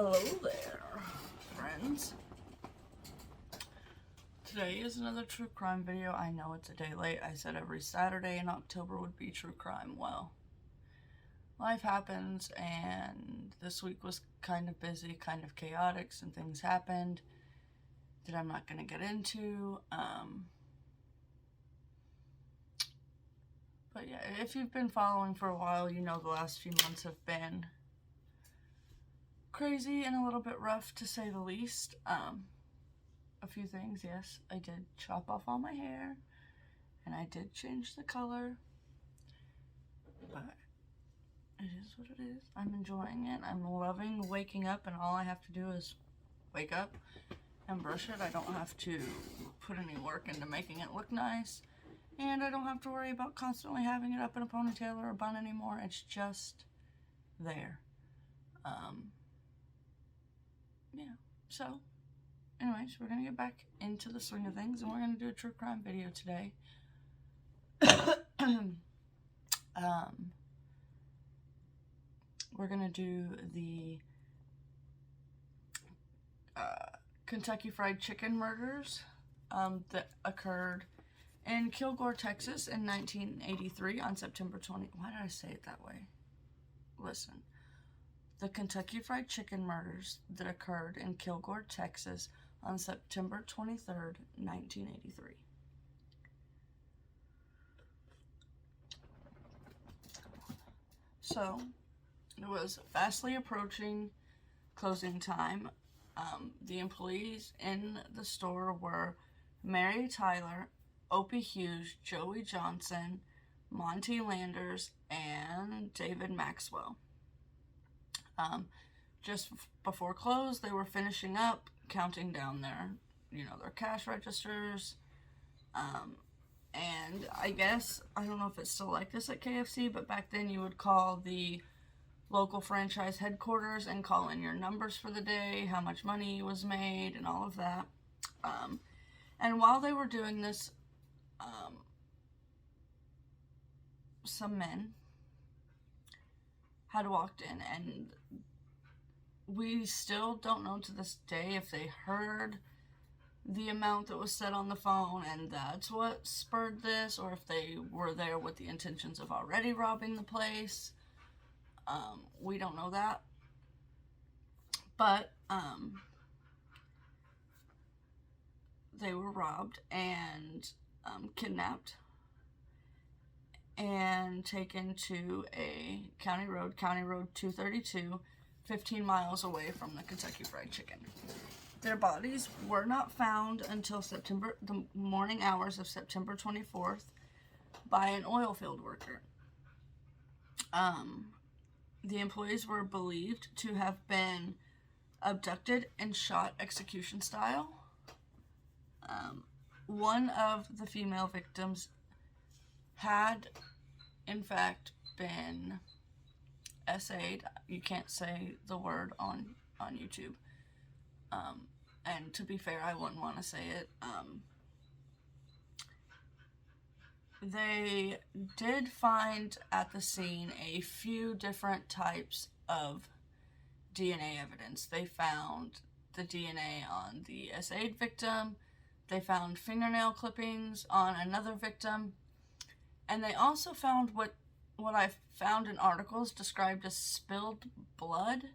Hello there, friends. Today is another true crime video. I know it's a day late. I said every Saturday in October would be true crime. Well, life happens, and this week was kind of busy, kind of chaotic. Some things happened that I'm not going to get into. But yeah, if you've been following for a while, you know the last few months have been crazy and a little bit rough, to say the least. A few things, yes. I did chop off all my hair, and I did change the color, but it is what it is. I'm enjoying it. I'm loving waking up, and all I have to do is wake up and brush it. I don't have to put any work into making it look nice, and I don't have to worry about constantly having it up in a ponytail or a bun anymore. It's just there. Yeah, so anyways, we're gonna get back into the swing of things, and we're gonna do a true crime video today. We're gonna do the Kentucky Fried Chicken murders that occurred in Kilgore, Texas in 1983 on September 20. Why did I say it that way? Listen. The Kentucky Fried Chicken murders that occurred in Kilgore, Texas on September 23rd, 1983. So, it was fastly approaching closing time. The employees in the store were Mary Tyler, Opie Hughes, Joey Johnson, Monty Landers, and David Maxwell. Just before close, they were finishing up, counting down their cash registers. And I guess, I don't know if it's still like this at KFC, but back then you would call the local franchise headquarters and call in your numbers for the day, how much money was made, and all of that. And while they were doing this, some men had walked in, and we still don't know to this day if they heard the amount that was said on the phone and that's what spurred this, or if they were there with the intentions of already robbing the place. We don't know that. But they were robbed and kidnapped and taken to a county road 232, 15 miles away from the Kentucky Fried Chicken. Their bodies were not found until the morning hours of September 24th by an oil field worker. The employees were believed to have been abducted and shot execution style. One of the female victims had, in fact, been SA'd. You can't say the word on YouTube. And to be fair, I wouldn't want to say it. They did find at the scene a few different types of DNA evidence. They found the DNA on the SA'd victim. They found fingernail clippings on another victim. And they also found what I've found in articles described as spilled blood.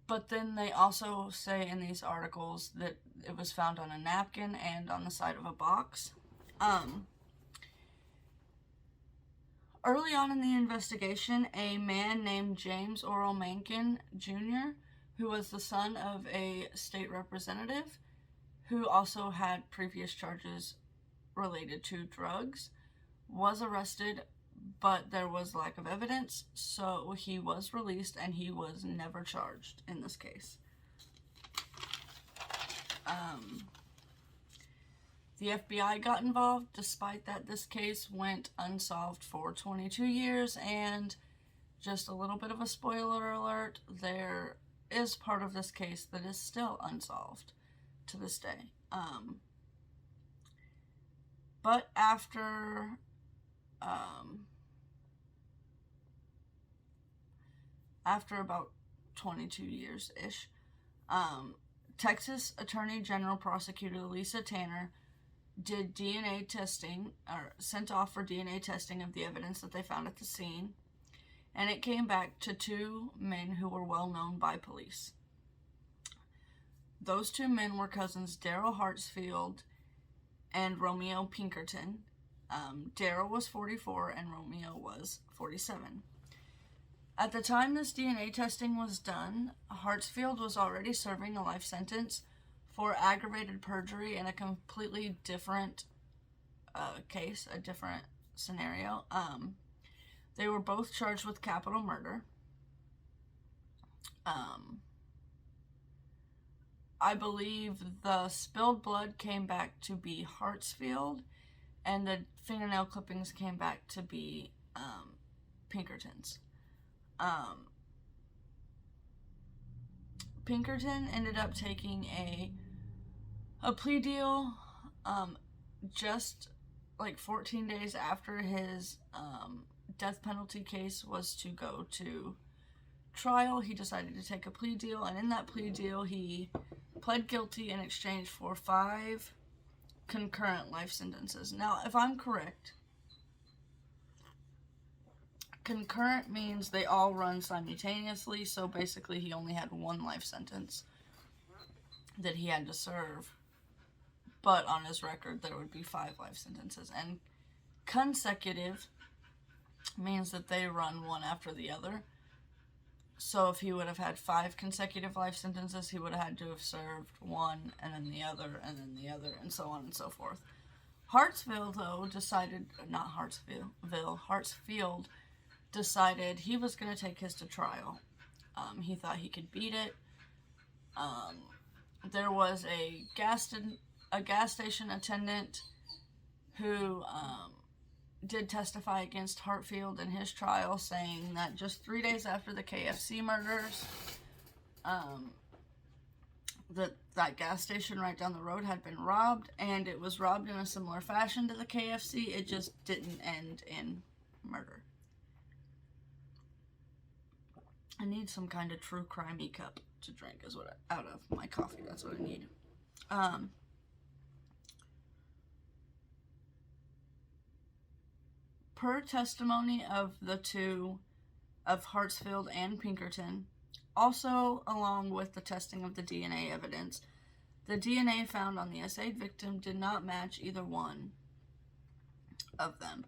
But then they also say in these articles that it was found on a napkin and on the side of a box. Early on in the investigation, a man named James Oral Mankin Jr., who was the son of a state representative, who also had previous charges related to drugs, was arrested, but there was lack of evidence, so he was released and he was never charged in this case. The FBI got involved, despite that this case went unsolved for 22 years, and just a little bit of a spoiler alert, there is part of this case that is still unsolved to this day. But after about 22 years-ish. Texas Attorney General Prosecutor Lisa Tanner did DNA testing, or sent off for DNA testing of the evidence that they found at the scene, and it came back to 2 men who were well known by police. Those 2 men were cousins Daryl Hartsfield and Romeo Pinkerton. Daryl was 44 and Romeo was 47. At the time this DNA testing was done, Hartsfield was already serving a life sentence for aggravated perjury in a completely different case, a different scenario. They were both charged with capital murder. I believe the spilled blood came back to be Hartsfield, and the fingernail clippings came back to be Pinkerton's. Pinkerton ended up taking a plea deal just like 14 days after his death penalty case was to go to trial. He decided to take a plea deal, and in that plea deal he pled guilty in exchange for 5 concurrent life sentences. Now, if I'm correct, concurrent means they all run simultaneously, so basically he only had 1 life sentence that he had to serve, but on his record there would be 5 life sentences. And consecutive means that they run one after the other. So if he would have had 5 consecutive life sentences, he would have had to have served 1, and then the other, and then the other, and so on and so forth. Hartsfield, though, Hartsfield decided he was going to take his to trial. He thought he could beat it. There was a gas station attendant who did testify against Hartsfield in his trial, saying that just 3 days after the KFC murders, that gas station right down the road had been robbed, and it was robbed in a similar fashion to the KFC. It just didn't end in murder. I need some kind of true crime-y cup to drink out of my coffee. That's what I need. Per testimony of the 2, of Hartsfield and Pinkerton, also along with the testing of the DNA evidence, the DNA found on the essayed victim did not match either one of them.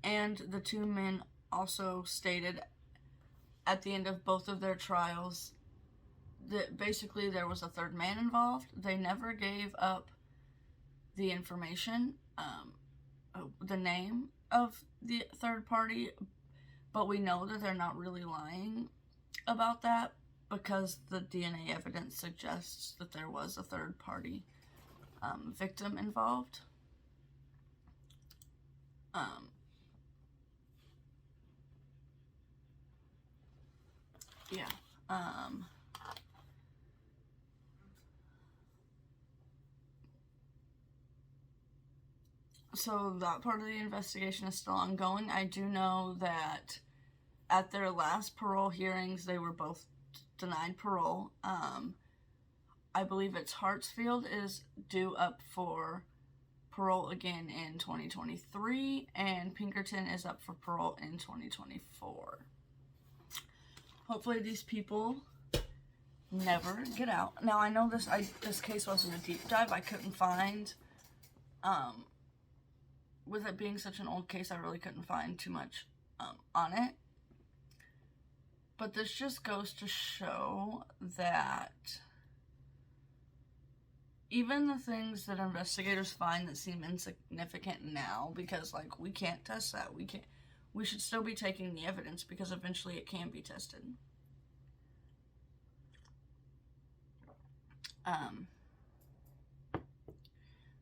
And the 2 men also stated at the end of both of their trials that basically there was a 3rd man involved. They never gave up the information, the name of the 3rd party, but we know that they're not really lying about that because the DNA evidence suggests that there was a 3rd party victim involved. Yeah. So that part of the investigation is still ongoing. I do know that at their last parole hearings, they were both denied parole. I believe it's Hartsfield is due up for parole again in 2023, and Pinkerton is up for parole in 2024. Hopefully these people never get out. Now, I know this case wasn't a deep dive. I couldn't find, with it being such an old case, I really couldn't find too much on it. But this just goes to show that even the things that investigators find that seem insignificant now, because, like, we can't test that, we should still be taking the evidence because eventually it can be tested.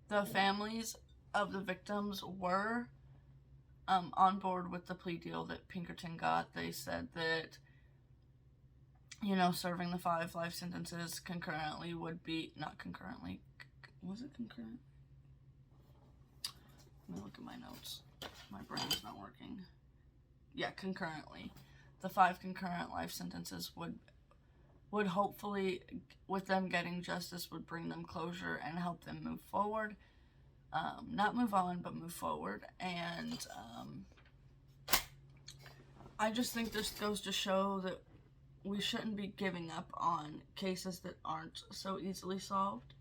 The families of the victims were on board with the plea deal that Pinkerton got. They said that, you know, serving the 5 life sentences concurrently would be, not concurrently, was it concurrent? Let me look at my notes. My brain's not working. Yeah, concurrently. the 5 concurrent life sentences would hopefully, with them getting justice, would bring them closure and help them move forward. Not move on, but move forward. And I just think this goes to show that we shouldn't be giving up on cases that aren't so easily solved.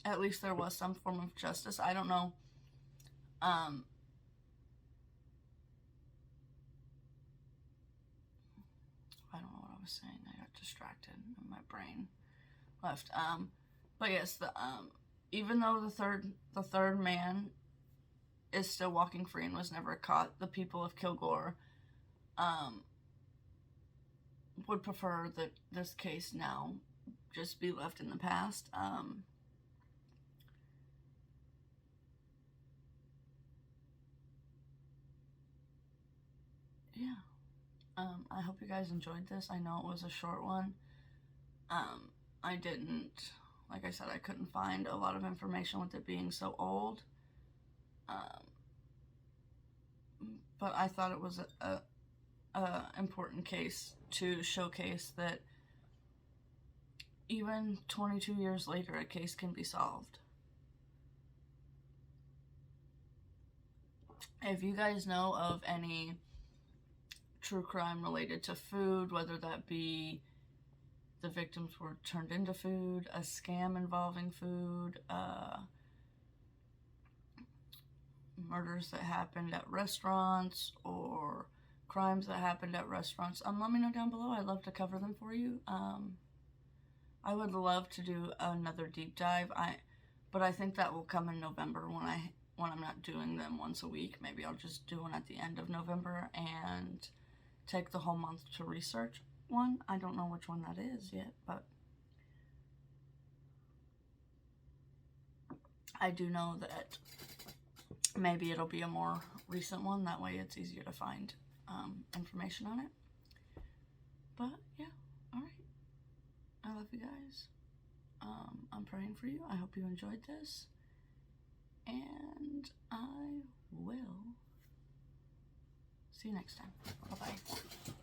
At least there was some form of justice. I don't know. I don't know what I was saying. I got distracted and my brain left. But yes, even though the third man is still walking free and was never caught, the people of Kilgore would prefer that this case now just be left in the past. Yeah. I hope you guys enjoyed this. I know it was a short one. I didn't, like I said, I couldn't find a lot of information with it being so old. But I thought it was a important case to showcase that even 22 years later, a case can be solved. If you guys know of any true crime related to food, whether that be the victims were turned into food, a scam involving food, murders that happened at restaurants, or crimes that happened at restaurants, let me know down below. I'd love to cover them for you. I would love to do another deep dive, but I think that will come in November when I'm not doing them once a week. Maybe I'll just do one at the end of November and take the whole month to research one. I don't know which one that is yet, but I do know that maybe it'll be a more recent one. That way it's easier to find information on it. But yeah, alright. I love you guys. I'm praying for you. I hope you enjoyed this. And I will see you next time. Bye-bye.